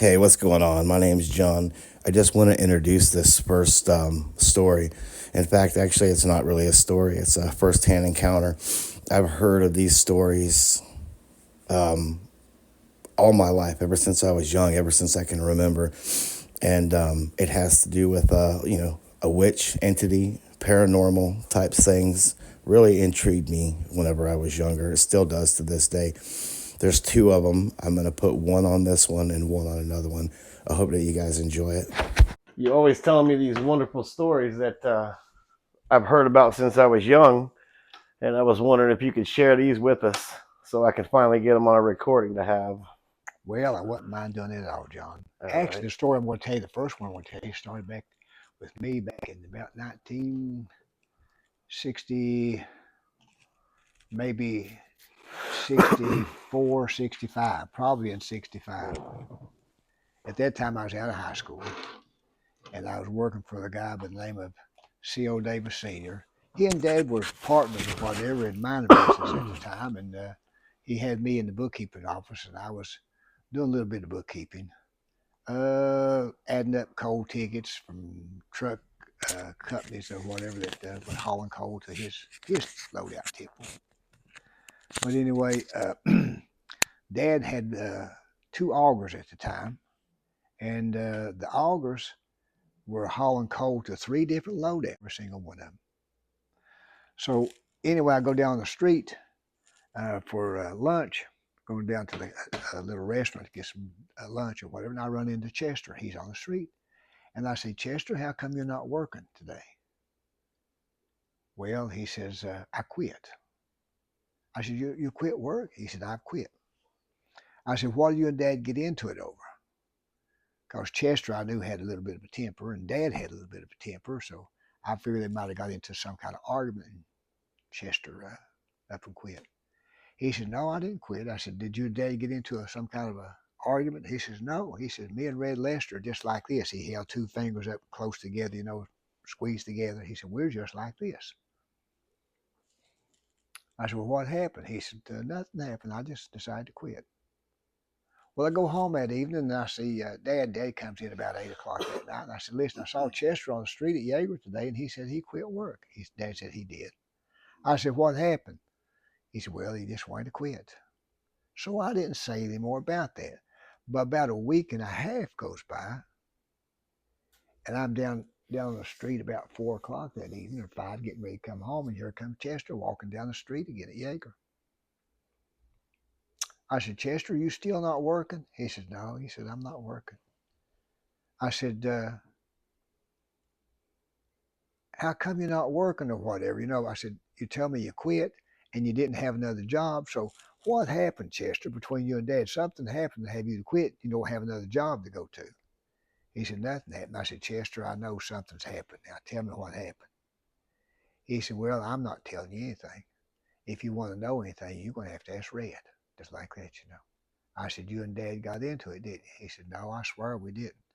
Hey, what's going on? My name's John. I just want to introduce this first story. In fact, actually, it's not really a story, it's a first hand encounter. I've heard of these stories all my life, ever since I was young, ever since I can remember. And it has to do with, a witch entity, paranormal type things. Really intrigued me whenever I was younger. It still does to this day. There's two of them. I'm going to put one on this one and one on another one. I hope that you guys enjoy it. You're always telling me these wonderful stories that I've heard about since I was young, and I was wondering if you could share these with us so I can finally get them on a recording to have. Well, I wouldn't mind doing it at all, John. All Actually, right. the story I'm going to tell you, the first one I'm going to tell you, started back with me back in about 1960, maybe 64, 65, probably in 65. At that time, I was out of high school, and I was working for a guy by the name of C.O. Davis Sr. He and Dad were partners or whatever in mining business at the time, and he had me in the bookkeeping office, and I was doing a little bit of bookkeeping. Adding up coal tickets from truck companies or whatever that were hauling coal to his loadout tipple. But anyway, Dad had two augers at the time, and the augers were hauling coal to three different loadouts, every single one of them. So anyway, I go down the street for lunch, going down to the little restaurant to get some lunch or whatever, and I run into Chester. He's on the street. And I say, Chester, how come you're not working today? Well, he says, I quit. I said, you quit work? He said, I've quit. I said, what do you and Dad get into it over? Because Chester, I knew, had a little bit of a temper, and Dad had a little bit of a temper, so I figured they might have got into some kind of argument, and Chester up and quit. He said, no, I didn't quit. I said, did you and Dad get into some kind of a argument? He says, no. He says, me and Red Lester are just like this. He held two fingers up close together, squeezed together. He said, we're just like this. I said, well, what happened? He said, nothing happened. I just decided to quit. Well, I go home that evening and I see Dad. Dad comes in about 8 o'clock that night. And I said, listen, I saw Chester on the street at Yeager today and he said he quit work. Dad said he did. I said, what happened? He said, well, he just wanted to quit. So I didn't say any more about that. But about a week and a half goes by and I'm down the street about 4 o'clock that evening or five, getting ready to come home, and here comes Chester walking down the street again at Yeager. I said, Chester, you still not working? He said, no. He said, I'm not working. I said, how come you're not working or whatever? I said, you tell me you quit and you didn't have another job. So what happened, Chester, between you and Dad? Something happened to have you to quit. You don't have another job to go to. He said, nothing happened. I said, Chester, I know something's happened. Now tell me what happened. He said, well, I'm not telling you anything. If you want to know anything, you're going to have to ask Red. Just like that. I said, you and Dad got into it, didn't you? He said, no, I swear we didn't.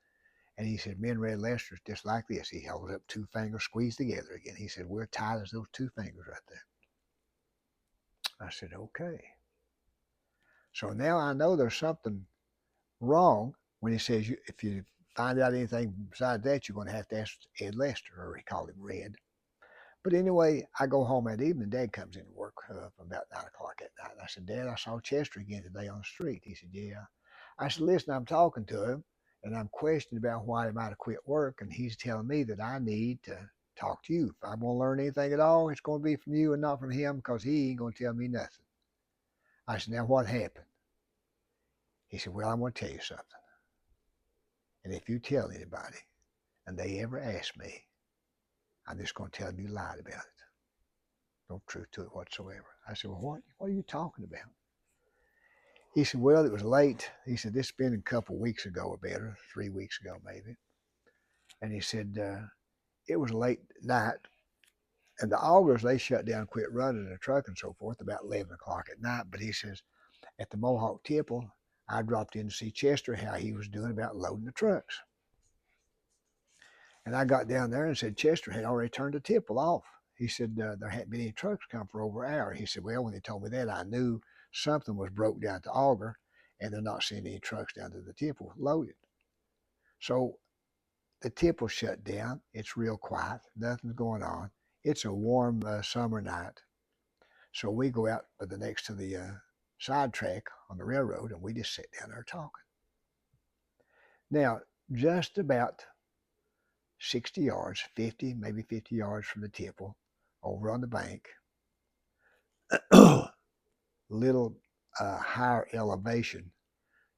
And he said, me and Red Lester's just like this. He held up two fingers squeezed together again. He said, we're tight as those two fingers right there. I said, okay. So now I know there's something wrong when he says, if you find out anything besides that, you're going to have to ask Ed Lester, or he called him Red. But anyway, I go home that evening. Dad comes in to work about 9 o'clock at night. I said, Dad, I saw Chester again today on the street. He said, yeah. I said, listen, I'm talking to him and I'm questioning about why he might have quit work. And he's telling me that I need to talk to you. If I'm going to learn anything at all, it's going to be from you and not from him because he ain't going to tell me nothing. I said, now what happened? He said, well, I'm going to tell you something. And if you tell anybody and they ever ask me, I'm just going to tell them you lied about it. No truth to it whatsoever. I said, well, what are you talking about? He said, well, it was late. He said, this has been a couple of weeks ago or better, 3 weeks ago maybe. And he said, it was late night. And the augers, they shut down, quit running the truck and so forth about 11 o'clock at night. But he says, at the Mohawk Tipple, I dropped in to see Chester, how he was doing about loading the trucks. And I got down there and said, Chester had already turned the tipple off. He said, there hadn't been any trucks come for over an hour. He said, well, when they told me that, I knew something was broke down at the auger. and they're not sending any trucks down to the temple loaded. So the temple shut down. It's real quiet. Nothing's going on. It's a warm summer night. So we go out by the next to the sidetrack on the railroad, and we just sit down there talking. Now, just about 60 yards, 50, maybe 50 yards from the temple, over on the bank, little higher elevation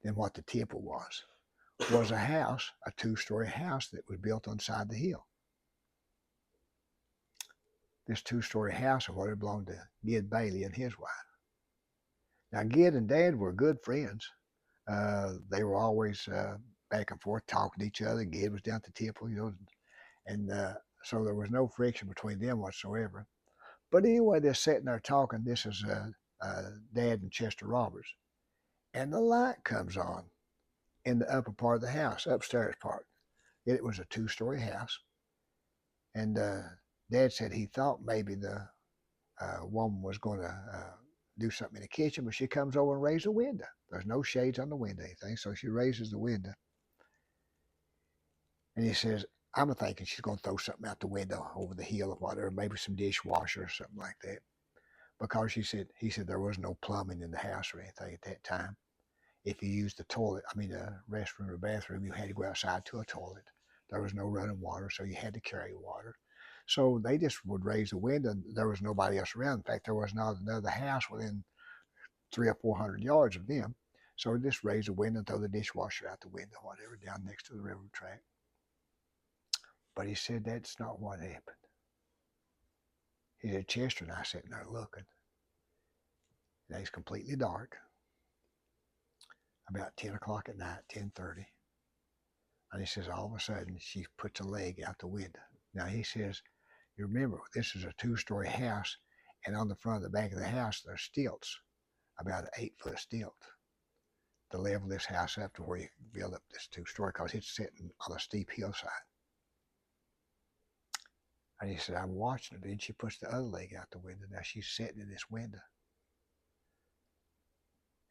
than what the temple was a house, a two-story house that was built on side the hill. This two-story house of what it belonged to Gid Bailey and his wife. Now, Gid and Dad were good friends. They were always back and forth talking to each other. Gid was down at the temple, and so there was no friction between them whatsoever. But anyway, they're sitting there talking. This is Dad and Chester Roberts. And the light comes on in the upper part of the house, upstairs part. It was a two-story house. And Dad said he thought maybe the woman was going to do something in the kitchen, but she comes over and raises the window. There's no shades on the window, anything, so she raises the window. And he says, I'm thinking she's going to throw something out the window over the hill or whatever, maybe some dishwasher or something like that. Because he said there was no plumbing in the house or anything at that time. If you used the toilet, the restroom or bathroom, you had to go outside to a toilet. There was no running water, so you had to carry water. So they just would raise the window. There was nobody else around. In fact, there was not another house within 300 or 400 yards of them. So they just raise the window and throw the dishwasher out the window, whatever, down next to the railroad track. But he said that's not what happened. He said, Chester and I sitting there looking. And it's completely dark. About 10 o'clock at night, 10:30. And he says, all of a sudden, she puts a leg out the window. Now, he says, you remember, this is a two-story house, and on the front of the back of the house, there's stilts, about an 8-foot stilt, to level this house up to where you can build up this two-story, because it's sitting on a steep hillside. And he said, I'm watching her. Then she puts the other leg out the window. Now, she's sitting in this window.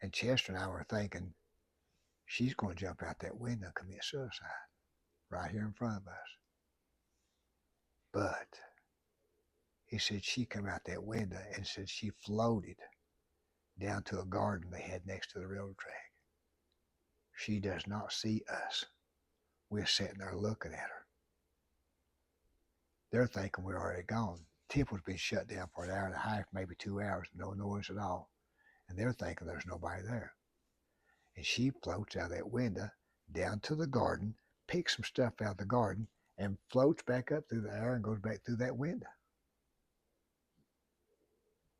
And Chester and I were thinking, she's going to jump out that window and commit suicide right here in front of us. But he said she come out that window and said she floated down to a garden they had next to the railroad track. She does not see us. We're sitting there looking at her. They're thinking we're already gone. Temple's been shut down for an hour and a half, maybe 2 hours, no noise at all. And they're thinking there's nobody there. And she floats out of that window down to the garden, picks some stuff out of the garden, and floats back up through the air and goes back through that window.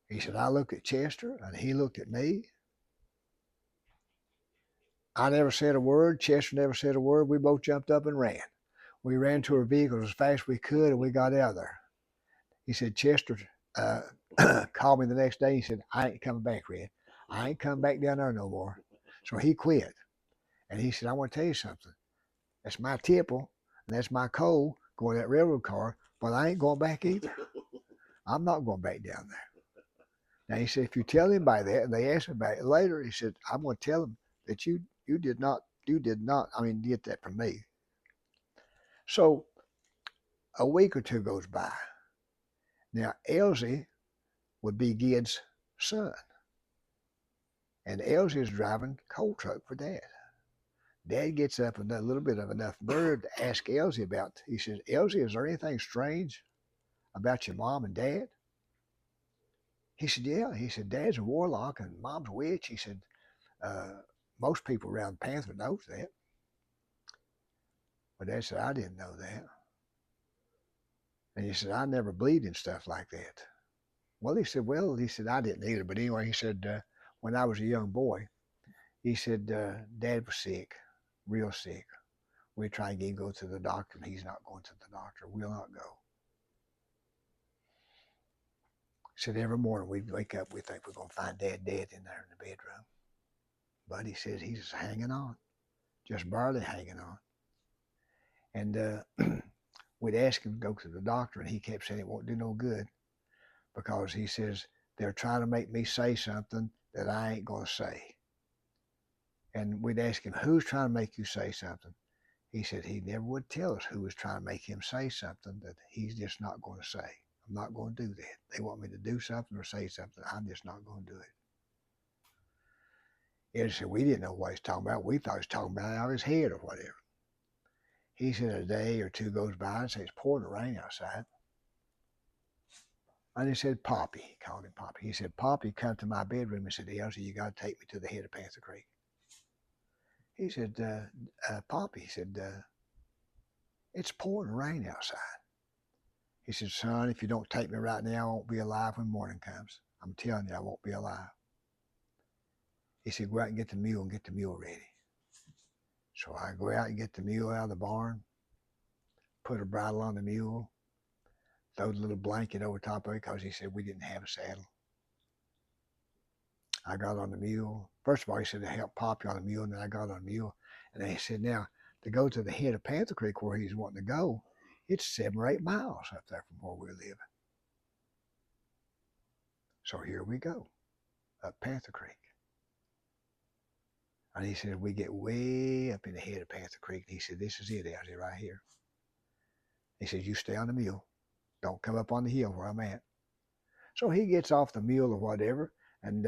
He said, I looked at Chester, and he looked at me. I never said a word. Chester never said a word. We both jumped up and ran. We ran to our vehicles as fast as we could, and we got out of there. He said, Chester called me the next day. He said, I ain't coming back, Red. I ain't coming back down there no more. So he quit. And he said, I want to tell you something. That's my tipple, and that's my coal going in that railroad car, but I ain't going back either. I'm not going back down there. Now, he said, if you tell anybody that, and they asked me about it later, he said, I'm going to tell them that you did not, get that from me. So a week or two goes by. Now, Elsie would be Gid's son. And Elsie is driving coal truck for Dad. Dad gets up and a little bit of enough nerve to ask Elsie about, he says, Elsie, is there anything strange about your mom and Dad? He said, yeah. He said, Dad's a warlock and Mom's a witch. He said, most people around Panther knows that. But Dad said, I didn't know that. And he said, I never believed in stuff like that. Well, he said, I didn't either. But anyway, he said, when I was a young boy, he said, Dad was sick, real sick. We try and get him to go to the doctor, and he's not going to the doctor. We'll not go. He said, every morning we'd wake up, we think we're going to find Dad dead in there in the bedroom. But he says he's just hanging on, just barely hanging on. And we'd ask him to go to the doctor, and he kept saying it won't do no good because he says they're trying to make me say something that I ain't going to say. And we'd ask him, who's trying to make you say something? He said he never would tell us who was trying to make him say something that he's just not going to say. I'm not going to do that. They want me to do something or say something. I'm just not going to do it. And said we didn't know what he's talking about. We thought he was talking about it out of his head or whatever. He said a day or two goes by and says it's pouring rain outside. And he said, Poppy, he called him Poppy. He said, Poppy, come to my bedroom and said, Elsie, you got to take me to the head of Panther Creek. He said, Poppy, he said, it's pouring rain outside. He said, son, if you don't take me right now, I won't be alive when morning comes. I'm telling you, I won't be alive. He said, go out and get the mule ready. So I go out and get the mule out of the barn, put a bridle on the mule, throw the little blanket over top of it because he said we didn't have a saddle. I got on the mule. First of all, he said to help Poppy on the mule, and then I got on the mule. And then he said, now, to go to the head of Panther Creek where he's wanting to go, it's 7 or 8 miles up there from where we're living. So here we go, up Panther Creek. And he said, we get way up in the head of Panther Creek. And he said, this is it, Elsie, right here. He said, you stay on the mule. Don't come up on the hill where I'm at. So he gets off the mule or whatever and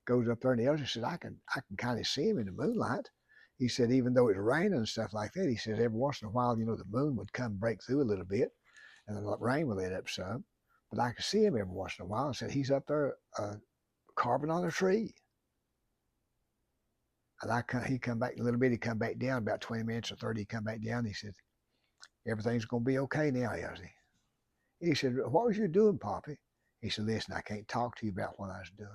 goes up there, and Elsie said, I can kind of see him in the moonlight. He said, even though it's raining and stuff like that, he says every once in a while, the moon would come break through a little bit and the rain would let up some. But I could see him every once in a while. And said, he's up there carving on a tree. And he come back a little bit. He come back down about 20 minutes or 30. He come back down. He said, everything's going to be okay now, Elsie. He said, what was you doing, Poppy? He said, listen, I can't talk to you about what I was doing,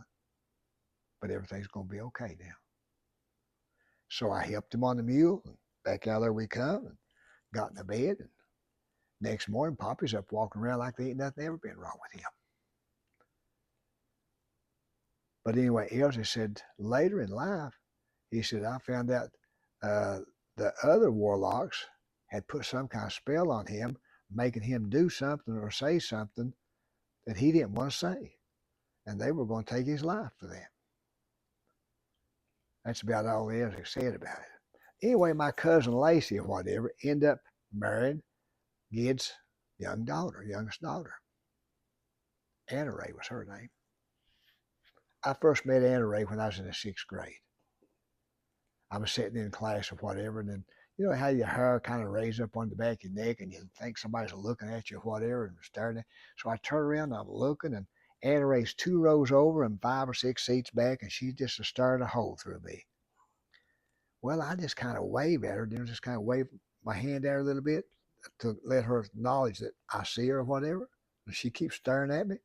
but everything's going to be okay now. So I helped him on the mule, and back out there we come, and got in the bed. And next morning, Poppy's up walking around like there ain't nothing ever been wrong with him. But anyway, Elsie said later in life, he said, I found out the other warlocks had put some kind of spell on him, making him do something or say something that he didn't want to say. And they were going to take his life for that. That's about all Elsie said about it. Anyway, my cousin Lacey or whatever ended up marrying Gid's youngest daughter. Anna Ray was her name. I first met Anna Ray when I was in the 6th grade. I was sitting in class or whatever, and then you know how your hair kind of raises up on the back of your neck and you think somebody's looking at you or whatever and staring at. So I turn around and I'm looking, and Anna Ray's 2 rows over and 5 or 6 seats back, and she's just staring a hole through me. Well, I just kind of wave at her, just kind of wave my hand at her a little bit to let her acknowledge that I see her or whatever. And she keeps staring at me.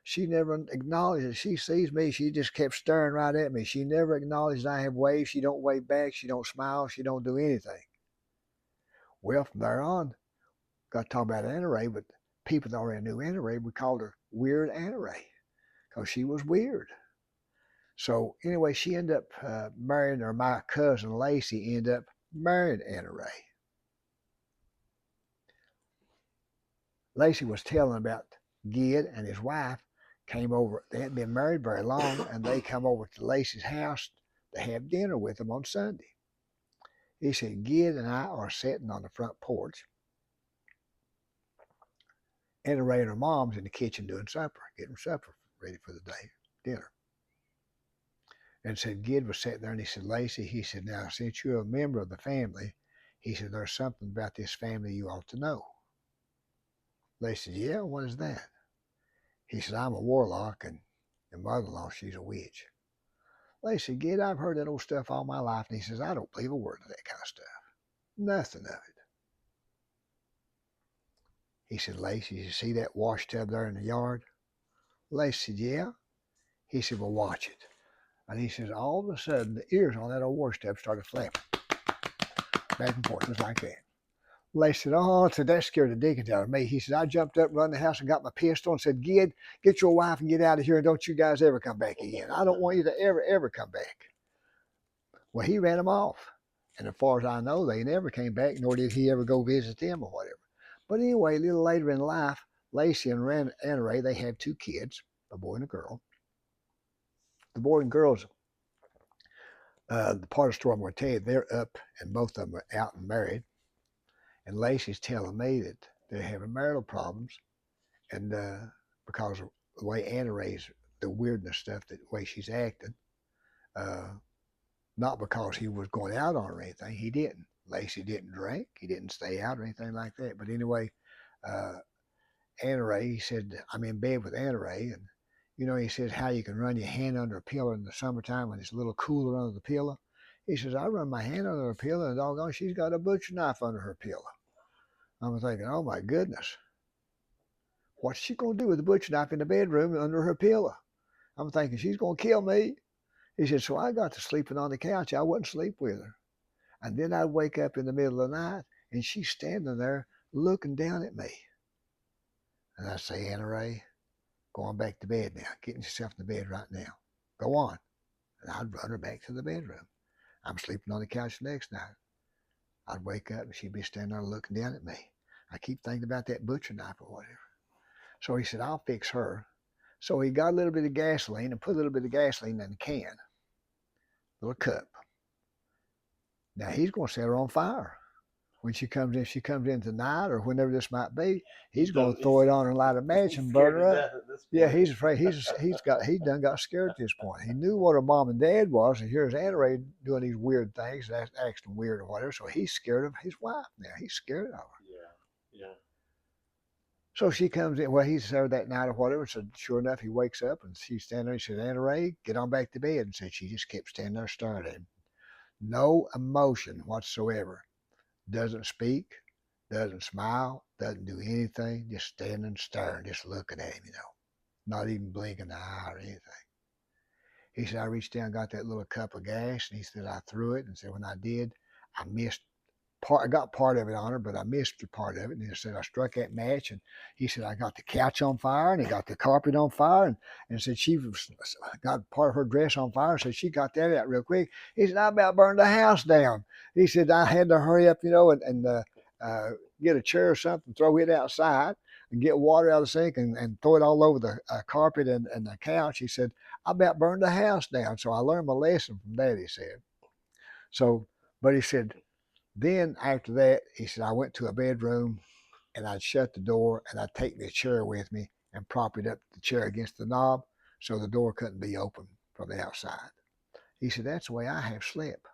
She never acknowledges she sees me. She just kept staring right at me. She never acknowledges I have waved. She don't wave back. She don't smile. She don't do anything. Well, from there on, got to talk about Anna Ray, but people that already knew Anna Ray, we called her Weird Anna Ray because she was weird. So anyway, she ended up marrying, or my cousin Lacey ended up marrying Anna Ray. Lacey was telling about Gid and his wife came over. They hadn't been married very long, and they come over to Lacey's house to have dinner with them on Sunday. He said, Gid and I are sitting on the front porch. Anna Ray and her mom's in the kitchen doing supper, getting supper ready for the day, dinner. And said Gid was sitting there, and he said, Lacey, he said, now, since you're a member of the family, he said, there's something about this family you ought to know. Lacey said, yeah, what is that? He said, I'm a warlock, and your mother-in-law, she's a witch. Lacey said, Gid, I've heard that old stuff all my life. And he says, I don't believe a word of that kind of stuff. Nothing of it. He said, Lacey, you see that wash tub there in the yard? Lacey said, yeah. He said, well, watch it. And he says, all of a sudden, the ears on that old wash tub started flapping back and forth, just like that. Lacey said, oh, that scared the dickens out of me. He said, I jumped up, run the house, and got my pistol and said, Gid, get your wife and get out of here, and don't you guys ever come back again. I don't want you to ever come back. Well, he ran them off. And as far as I know, they never came back, nor did he ever go visit them or whatever. But anyway, a little later in life, Lacey and Anna Ray, they have 2 kids, a boy and a girl. The boy and girl's The part of the story I'm going to tell you, they're up and both of them are out and married. And Lacey's telling me that they're having marital problems, and because of the way Anna Ray's, the weirdness stuff, the way she's acting, uh, not because he was going out on her or anything. He didn't. Lacey didn't drink. He didn't stay out or anything like that. But anyway, uh, Anna Ray, he said, I'm in bed with Anna Ray, and he says how you can run your hand under a pillow in the summertime when it's a little cooler under the pillow. He says, I run my hand under her pillow, and doggone, she's got a butcher knife under her pillow. I'm thinking, oh my goodness, what's she going to do with the butcher knife in the bedroom and under her pillow? I'm thinking, she's going to kill me. He said, so I got to sleeping on the couch. I wouldn't sleep with her. And then I'd wake up in the middle of the night, and she's standing there looking down at me. And I'd say, Anna Ray, going back to bed now. Getting yourself in the bed right now. Go on. And I'd run her back to the bedroom. I'm sleeping on the couch the next night. I'd wake up and she'd be standing there looking down at me. I keep thinking about that butcher knife or whatever. So he said, I'll fix her. So he got a little bit of gasoline and put a little bit of gasoline in a can, little cup. Now he's going to set her on fire. When she comes in tonight or whenever this might be, he's going to throw it on her and light a match and burn her up. Yeah, he's afraid. He done got scared at this point. He knew what her mom and dad was, and here's Anna Ray doing these weird things, acting weird or whatever. So he's scared of his wife now. He's scared of her. Yeah, yeah. So she comes in. Well, he's there that night or whatever. So sure enough, he wakes up and she's standing there. He said, Anna Ray, get on back to bed. And said she just kept standing there staring at him. No emotion whatsoever. Doesn't speak, doesn't smile, doesn't do anything, just standing staring, just looking at him, not even blinking an eye or anything. He said, I reached down and got that little cup of gas, and he said, I threw it, and said, when I did, I missed part, I got part of it on her, but I missed part of it. And he said, I struck that match, and he said, I got the couch on fire, and he got the carpet on fire, and said she got part of her dress on fire, and said she got that out real quick. He said, I about burned the house down. He said, I had to hurry up, and get a chair or something, throw it outside, and get water out of the sink and throw it all over the carpet and the couch. He said, I about burned the house down. So I learned my lesson from that, he said. So, but he said, then after that, he said, I went to a bedroom and I'd shut the door and I'd take the chair with me and prop it up the chair against the knob so the door couldn't be open from the outside. He said, that's the way I have slept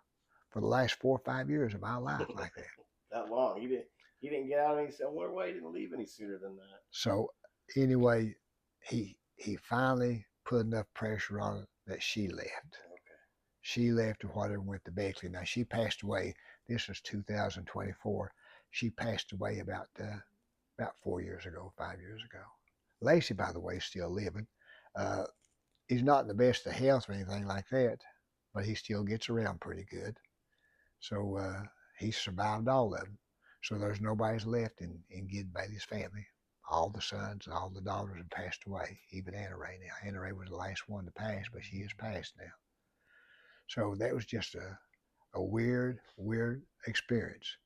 for the last 4 or 5 years of my life like that. That long. He didn't get out and he said, well, why he didn't leave any sooner than that? So anyway, he finally put enough pressure on her that she left. Okay. She left or whatever, went to Beckley. Now she passed away. This was 2024. She passed away about 4 years ago, 5 years ago. Lacey, by the way, is still living. He's not in the best of health or anything like that, but he still gets around pretty good. So he survived all of them. So there's nobody's left in Gid Bailey's family. All the sons and all the daughters have passed away, even Anna Ray now. Anna Ray was the last one to pass, but she has passed now. So that was just a weird experience.